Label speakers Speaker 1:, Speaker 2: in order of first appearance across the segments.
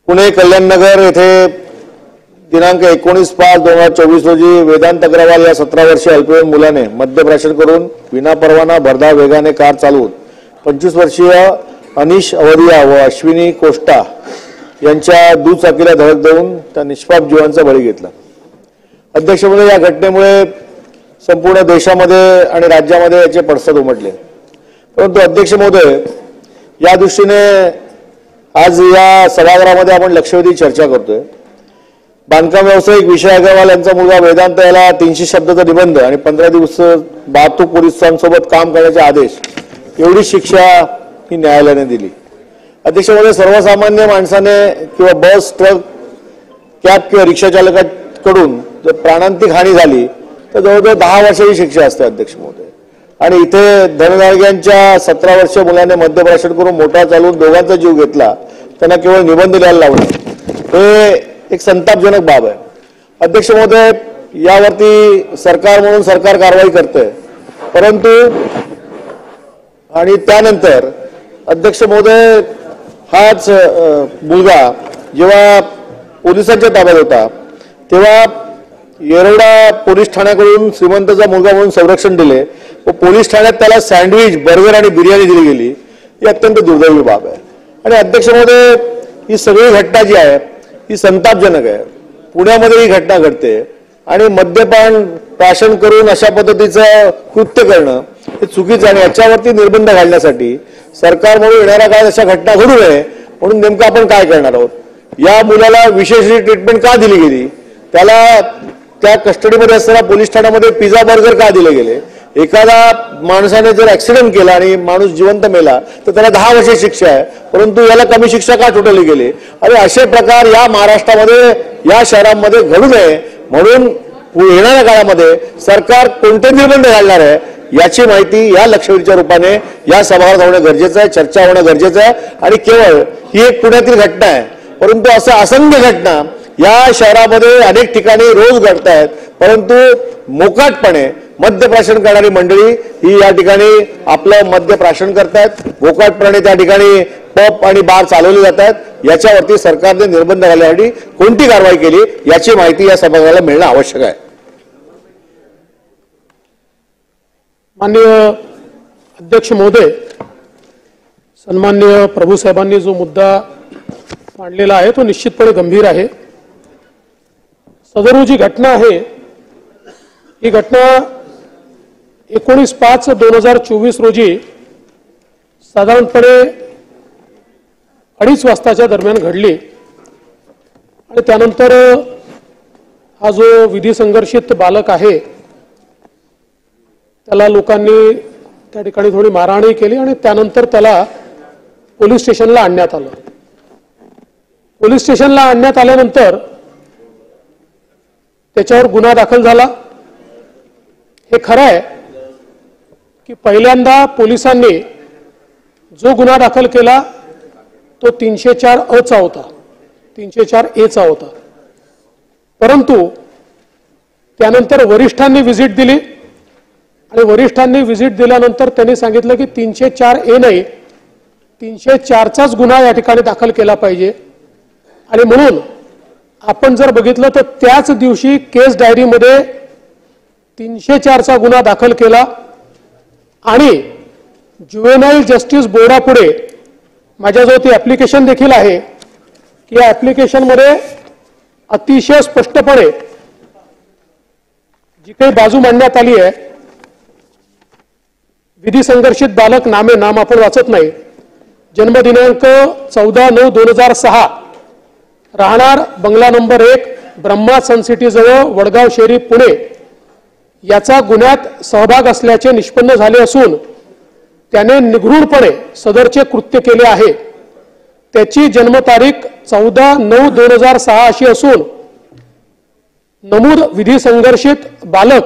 Speaker 1: पुणे कल्याणनगर येथे दिनांक 19/5/2024 रोजी वेदांत अग्रवाल या 17 वर्षीय अल्पवयीन मुलाने मद्यप्राशन करून विनापरवाना भरधाव वेगाने कार चालवून 25 वर्षीय अनिश अवधिया व अश्विनी कोष्टा यांच्या दुचाकीला धडक देऊन त्या निष्पाप जीवांचा बळी घेतला। अध्यक्ष महोदय, या घटनेमुळे संपूर्ण देशामध्ये आणि राज्यामध्ये याचे पडसाद उमटले। परंतु अध्यक्ष महोदय, या दृष्टीने आज या सभागृहामध्ये आपण लक्षवेधी चर्चा करतोय। बांधकाम व्यावसायिक विषय अग्रवाल यांचा मुलगा वेदांत याला 300 शब्दाचा निबंध आणि 15 दिवस वाहतूक पोलिसांसोबत काम करण्याचे आदेश, एवढी शिक्षा ही न्यायालयाने दिली। अध्यक्ष महोदय, सर्वसामान्य माणसाने किंवा बस, ट्रक, कॅब किंवा रिक्षा चालकांकडून जर प्राणांतिक हानी झाली तर जवळजवळ 10 वर्षाची शिक्षा असते। अध्यक्ष महोदय, आणि इथे धनगारग्यांच्या 17 वर्षीय मुलाने मद्यप्राशन करून मोटार चालवून दोघांचा जीव घेतला, त्यांना केवळ निबंध लिहायला लावणे हे एक संतापजनक बाब आहे। अध्यक्ष महोदय, यावरती सरकार म्हणून सरकार कारवाई करते, परंतु आणि त्यानंतर अध्यक्ष महोदय, हाच मुलगा जेव्हा पोलिसांच्या ताब्यात होता तेव्हा येरवडा पोलीस ठाण्याकडून श्रीमंतचा मुलगा म्हणून संरक्षण दिले व पोलीस ठाण्यात त्याला सँडविच, बर्गर आणि बिर्याणी दिली गेली, ही अत्यंत दुर्दैवी बाब आहे। आणि अध्यक्ष महोदय, ही सगळी घटना जी आहे ही संतापजनक आहे। पुण्यामध्ये ही घटना घडते आणि मद्यपान प्राशन करून अशा पद्धतीचं कृत्य करणं हे चुकीचं आहे। याच्यावरती निर्बंध घालण्यासाठी सरकार म्हणून येणाऱ्या काळात अशा घटना घडू नये म्हणून नेमकं आपण काय करणार आहोत? या मुलाला विशेष ट्रीटमेंट का दिली गेली? त्याला त्या कस्टडीमध्ये असताना पोलीस ठाण्यामध्ये पिझ्झा, बर्गर का दिले गेले? एखादा माणसाने जर ऍक्सिडेंट केला आणि माणूस जिवंत मेला तर त्याला 10 वर्षाची शिक्षा आहे, परंतु याला कमी शिक्षा का ठोठवली गेली? आणि असे प्रकार या महाराष्ट्रामध्ये, या शहरांमध्ये घडू नये म्हणून येणाऱ्या काळामध्ये सरकार कोणते निर्बंध घालणार आहे याची माहिती या लक्षवेधीच्या रूपाने या सभागृहात होणं गरजेचं आहे, चर्चा होणं गरजेचं आहे। आणि केवळ ही एक पुण्यातील घटना आहे, परंतु असं असंख्य घटना या शहरामध्ये अनेक ठिकाणी रोज घडत आहेत, परंतु मोकाटपणे मद्यप्राशन करणारी मंडळी ही या ठिकाणी आपलं मद्यप्राशन करतायत, मोकाटपणे त्या ठिकाणी पब आणि बार चालवले जात आहेत। याच्यावरती सरकारने निर्बंध घालण्यासाठी कोणती कारवाई केली याची माहिती या सभागृहाला मिळणं आवश्यक आहे।
Speaker 2: माननीय अध्यक्ष महोदय, सन्माननीय प्रभू साहेबांनी जो मुद्दा मांडलेला आहे तो निश्चितपणे गंभीर आहे। सदर जी घटना आहे ही घटना 19/5/2024 रोजी साधारणपणे 2:30 वाजताच्या दरम्यान घडली आणि त्यानंतर हा जो विधी संघर्षित बालक आहे त्याला लोकांनी त्या ठिकाणी थोडी मारहाणही केली आणि त्यानंतर त्याला पोलीस स्टेशनला आणण्यात आलं। पोलीस स्टेशनला आणण्यात आल्यानंतर त्याच्यावर गुन्हा दाखल झाला। हे खरं आहे की पहिल्यांदा पोलिसांनी जो गुन्हा दाखल केला तो 304 अ चा होता, 304 ए चा होता, परंतु त्यानंतर वरिष्ठांनी व्हिजिट दिली आणि वरिष्ठांनी व्हिजिट दिल्यानंतर त्यांनी सांगितलं की 304 ए नाही, 304 चाच गुन्हा या ठिकाणी दाखल केला पाहिजे। आणि म्हणून आपण जर बघितलं तर त्याच दिवशी केस डायरीमध्ये 304 चा गुन्हा दाखल केला आणि ज्युव्हेनाईल जस्टिस बोर्डापुढे माझ्याजवळ ती ऍप्लिकेशन देखील आहे की या ऍप्लिकेशनमध्ये अतिशय स्पष्टपणे जी काही बाजू मांडण्यात आली आहे, विधी संघर्षित बालक नाम आपण वाचत नाही, जन्म दिनांक 14/9/2006, राहणार बंगला नंबर 1, ब्रह्मा सनसिटी जवळ, वडगाव शेरी, पुणे, याचा गुन्ह्यात सहभाग असल्याचे निष्पन्न झाले असून त्याने निगूढपणे सदरचे कृत्य केले आहे। त्याची जन्मतारीख 14/9/2006 अशी असून नमूद विधी संघर्षित बालक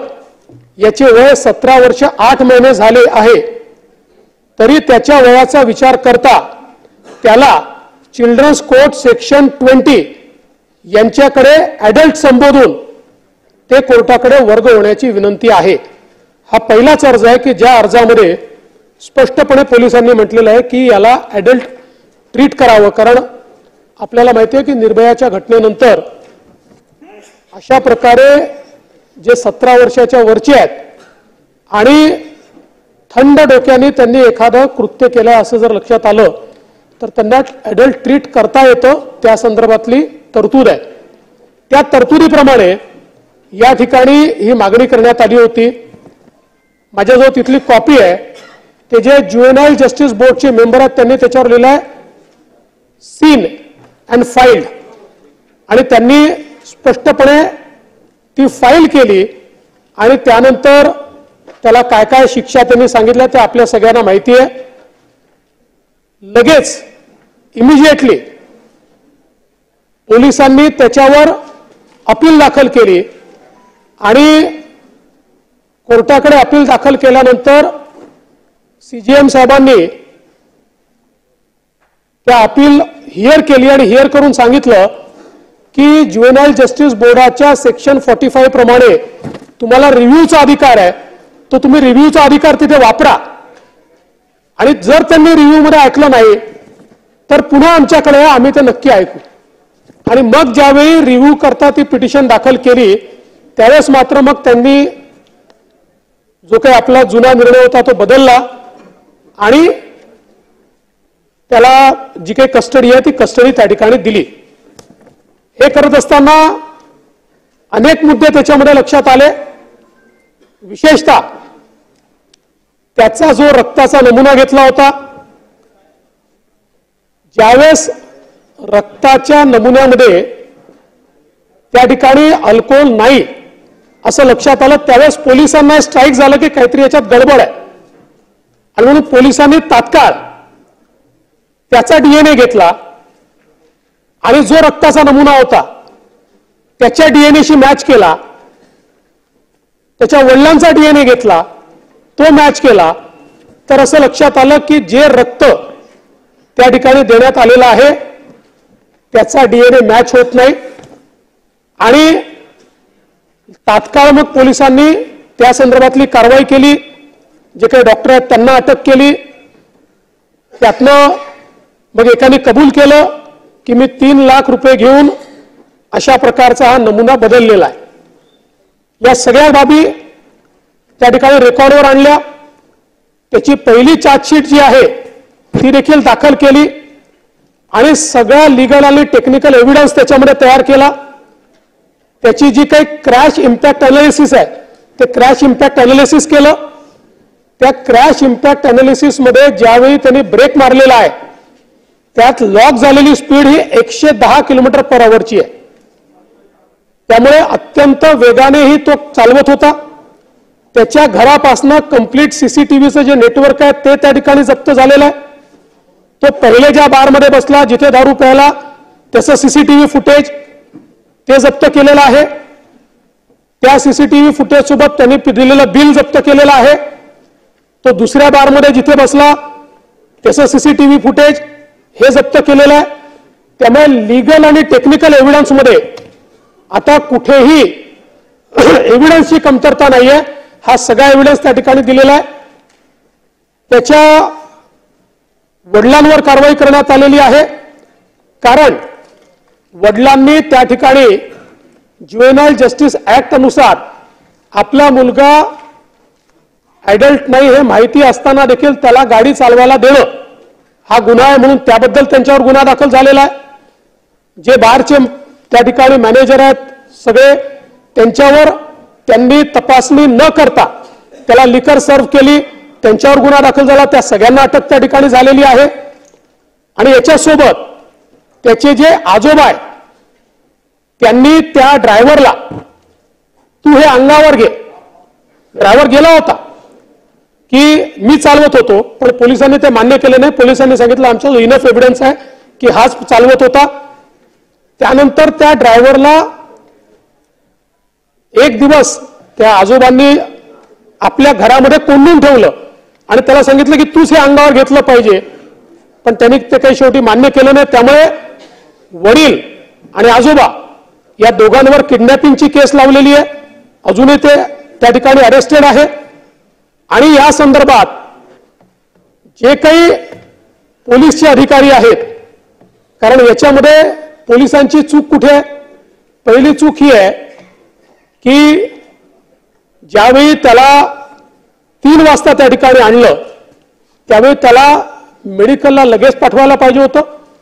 Speaker 2: याचे वय 17 वर्ष 8 महिने झाले आहे, तरी त्याच्या वयाचा विचार करता त्याला चिल्ड्रन्स कोर्ट सेक्शन 20 यांच्याकडे ॲडल्ट संबोधून ते कोर्टाकडे वर्ग होण्याची विनंती आहे। हा पहिलाच अर्ज आहे की ज्या अर्जामध्ये स्पष्टपणे पोलिसांनी म्हटलेलं आहे की याला ॲडल्ट ट्रीट करावं, कारण आपल्याला माहिती आहे की निर्भयाच्या घटनेनंतर अशा प्रकारे जे 17 वर्षाच्या वरचे आहेत आणि थंड डोक्याने त्यांनी एखादं कृत्य केलं असं जर लक्षात आलं तर त्यांना ॲडल्ट ट्रीट करता येतं, त्या संदर्भातली तरतूद आहे. त्या तरतुदीप्रमाणे या ठिकाणी ही मागणी करण्यात आली होती. माझ्याजवळ तिथली कॉपी आहे. ते जे ज्युएनाइल जस्टिस बोर्डचे मेंबर आहेत त्यांनी त्याच्यावर लिहिलं आहे सीन अँड फाईल्ड, आणि त्यांनी स्पष्टपणे ती फाईल केली आणि त्यानंतर त्याला काय काय शिक्षा त्यांनी सांगितल्या ते आपल्या सगळ्यांना माहिती आहे. लगेच इमिजिएटली पोलिसांनी त्याच्यावर अपील दाखल केली आणि कोर्टाकडे अपील दाखल केल्यानंतर सीजीएम साहेबांनी त्या अपील हिअर केली आणि हिअर करून सांगितलं की ज्युएनाइल जस्टिस बोर्डाच्या सेक्शन 45 प्रमाणे तुम्हाला रिव्ह्यूचा अधिकार आहे, तो तुम्ही रिव्ह्यूचा अधिकार तिथे वापरा. आणि जर त्यांनी रिव्ह्यू मध्ये ऐकलं नाही तर पुन्हा आमच्याकडे आम्ही ते नक्की ऐकू. आणि मग ज्यावेळी रिव्ह्यू करता ती पिटिशन दाखल केली त्यावेळेस मात्र मग त्यांनी जो काही आपला जुना निर्णय होता तो बदलला आणि त्याला जी काही कस्टडी आहे ती कस्टडी त्या ठिकाणी दिली. हे करत असताना अनेक मुद्दे त्याच्यामध्ये लक्षात आले. विशेषतः त्याचा जो रक्ताचा नमुना घेतला होता, ज्यावेळेस रक्ताच्या नमुन्यामध्ये त्या ठिकाणी अल्कोहोल नाही असं लक्षात आलं त्यावेळेस पोलिसांना स्ट्राईक झालं की काहीतरी याच्यात गडबड आहे. आणि म्हणून पोलिसांनी तात्काळ त्याचा डीएनए घेतला आणि जो रक्ताचा नमुना होता त्याच्या डीएनएशी मॅच केला, त्याच्या वडिलांचा डीएनए घेतला, तो मॅच केला, तर असं लक्षात आलं की जे रक्त त्या ठिकाणी देण्यात आलेलं आहे त्याचा डीएनए मॅच होत नाही. आणि तात्काळ मग पोलिसांनी त्या संदर्भातली कारवाई केली. जे काही डॉक्टर आहेत त्यांना अटक केली. त्यातनं मग एकाने कबूल केलं की मी 3 लाख रुपये घेऊन अशा प्रकारचा हा नमुना बदललेला आहे. या सगळ्या बाबी त्या ठिकाणी रेकॉर्डवर आणल्या. त्याची पहिली चार्जशीट जी आहे ती देखील दाखल केली आणि सगळा लीगल आणि टेक्निकल एव्हिडन्स त्याच्यामध्ये तयार केला. त्याची जी काही क्रॅश इम्पॅक्ट अनालिसिस आहे ते क्रॅश इम्पॅक्ट अनालिसिस केलं. त्या क्रॅश इम्पॅक्ट अनालिसिस मध्ये ज्यावेळी त्यांनी ब्रेक मारलेला आहे त्यात लॉक झालेली स्पीड ही 110 km/h आहे. त्यामुळे अत्यंत वेगानेही तो चालवत होता. त्याच्या घरापासून कंप्लीट सीसीटीव्हीचं जे नेटवर्क आहे ते त्या ठिकाणी जप्त झालेलं आहे. तो पहिले ज्या बारमध्ये बसला जिथे दारू प्यायला त्याचं सीसीटीव्ही फुटेज ते जप्त केलेलं आहे. त्या सीसीटीव्ही फुटेज सोबत त्यांनी दिलेलं बिल जप्त केलेलं आहे. तो दुसऱ्या बारमध्ये जिथे बसला त्याचं सीसीटीव्ही फुटेज हे जप्त केलेलं आहे. त्यामुळे लीगल आणि टेक्निकल एव्हिडन्स मध्ये आता कुठेही एव्हिडन्सची कमतरता नाहीये. हा सगळा एव्हिडन्स त्या ठिकाणी दिलेला आहे. त्याच्या वडिलांवर कारवाई करण्यात आलेली आहे कारण वडिलांनी त्या ठिकाणी ज्युएनाइल जस्टिस ऍक्ट अनुसार आपला मुलगा ऍडल्ट नाही हे माहिती असताना देखील त्याला गाडी चालवायला देणं हा गुन्हा आहे म्हणून त्याबद्दल त्यांच्यावर गुन्हा दाखल झालेला आहे. जे बारचे त्या ठिकाणी मॅनेजर आहेत सगळे त्यांच्यावर त्यांनी तपासणी न करता त्याला लिकर सर्व्ह केली, त्यांच्यावर गुन्हा दाखल झाला. त्या सगळ्यांना अटक त्या ठिकाणी झालेली आहे. आणि याच्यासोबत त्याचे जे आजोबा आहेत त्यांनी त्या ड्रायव्हरला तू हे अंगावर घे, ड्रायव्हर गेला होता की मी चालवत होतो, पण पोलिसांनी ते मान्य केले नाही. पोलिसांनी सांगितलं आमच्याजवळ इनफ एव्हिडन्स आहे की हाच चालवत होता. त्यानंतर त्या ड्रायव्हरला एक दिवस त्या आजोबांनी आपल्या घरामध्ये कोंडून ठेवलं आणि त्याला सांगितलं की तूच हे अंगावर घेतलं पाहिजे, पण त्यांनी ते काही शेवटी मान्य केलं नाही. त्यामुळे वडील आणि आजोबा या दोघांवर किडनॅपिंगची केस लावलेली आहे. अजूनही ते त्या ठिकाणी अरेस्टेड आहे. आणि या संदर्भात जे काही पोलीसचे अधिकारी आहेत, कारण याच्यामध्ये पोलिसांची चूक कुठे आहे? पहिली चूक ही आहे की ज्यावेळी त्याला 3 वाजता त्या ठिकाणी आणलं त्यावेळी त्याला मेडिकलला लगेच पाठवायला पाहिजे होतं,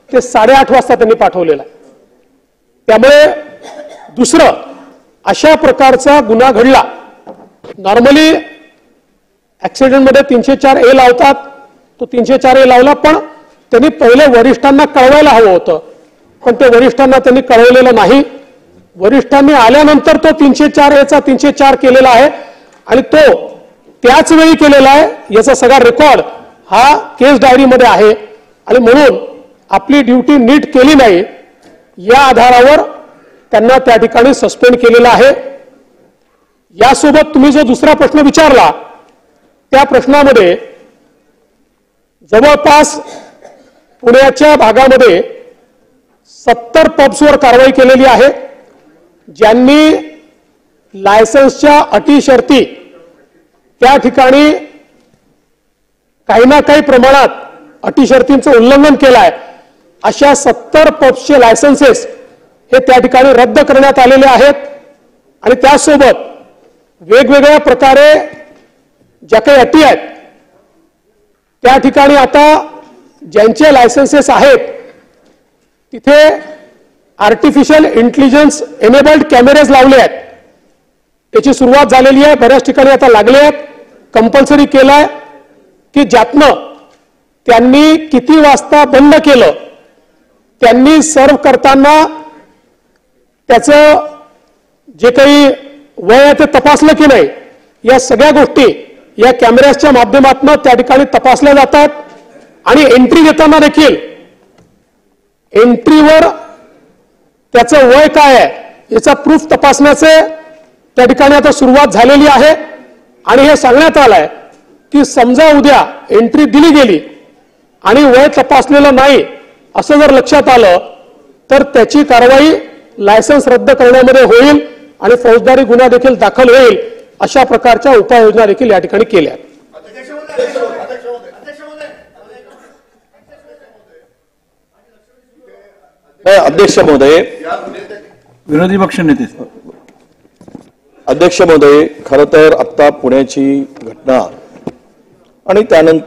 Speaker 2: ते 8:30 वाजता त्यांनी पाठवलेलं आहे. त्यामुळे दुसरं, अशा प्रकारचा गुन्हा घडला. नॉर्मली ऍक्सिडेंटमध्ये 304A लावतात, तो 304A लावला, पण त्यांनी पहिले वरिष्ठांना कळवायला हवं होतं, पण ते वरिष्ठांना त्यांनी कळवलेलं नाही. वरिष्ठांनी आल्यानंतर तो 304A 304 केलेला आहे आणि तो त्याच वेळी केलेला आहे. याचा सगळा रेकॉर्ड हा केस डायरीमध्ये आहे आणि म्हणून आपली ड्युटी नीट केली नाही या आधारावर त्यांना त्या ठिकाणी सस्पेंड केलेला आहे. यासोबत तुम्ही जो दुसरा प्रश्न विचारला त्या प्रश्नामध्ये जवळपास पुण्याच्या भागामध्ये 70 पब्सवर कारवाई केलेली आहे, ज्यांनी लायसन्सच्या अटी शर्ती त्या ठिकाणी काही ना काही प्रमाणात अटी शर्तींचं उल्लंघन केलं आहे. अशा 70 पब्सचे लायसन्सेस हे त्या ठिकाणी रद्द करण्यात आलेले आहेत आणि त्यासोबत वेगवेगळ्या प्रकारे ज्या काही अटी आहेत त्या ठिकाणी आता ज्यांचे लायसन्सेस आहेत तिथे आर्टिफिशियल इंटेलिजन्स एनेबल्ड कॅमेरेज लावले आहेत. त्याची सुरुवात झालेली आहे, बऱ्याच ठिकाणी आता लागले आहेत. कंपल्सरी केलंय की ज्यातनं त्यांनी किती वाजता बंद केलं, त्यांनी सर्व करताना त्याचं जे काही वय आहे ते तपासलं की नाही, या सगळ्या गोष्टी या कॅमेऱ्याच्या माध्यमातून त्या ठिकाणी तपासल्या जातात. आणि एंट्री घेताना देखील एंट्रीवर त्याचं वय काय आहे याचा प्रूफ तपासण्याचे त्या ठिकाणी आता सुरुवात झालेली आहे. आणि हे सांगण्यात आलंय की समजा उद्या एंट्री दिली गेली आणि वय तपासलेलं नाही असं जर लक्षात आलं तर त्याची कारवाई लायसन्स रद्द करण्यामध्ये होईल आणि फौजदारी गुन्हा देखील दाखल होईल. अशा प्रकारच्या उपाययोजना देखील या ठिकाणी केल्या.
Speaker 1: अध्यक्ष महोदय,
Speaker 3: विरोधी पक्ष नेते.
Speaker 1: अध्यक्ष महोदय, खरं तर आता पुण्याची घटना आणि त्यानंतर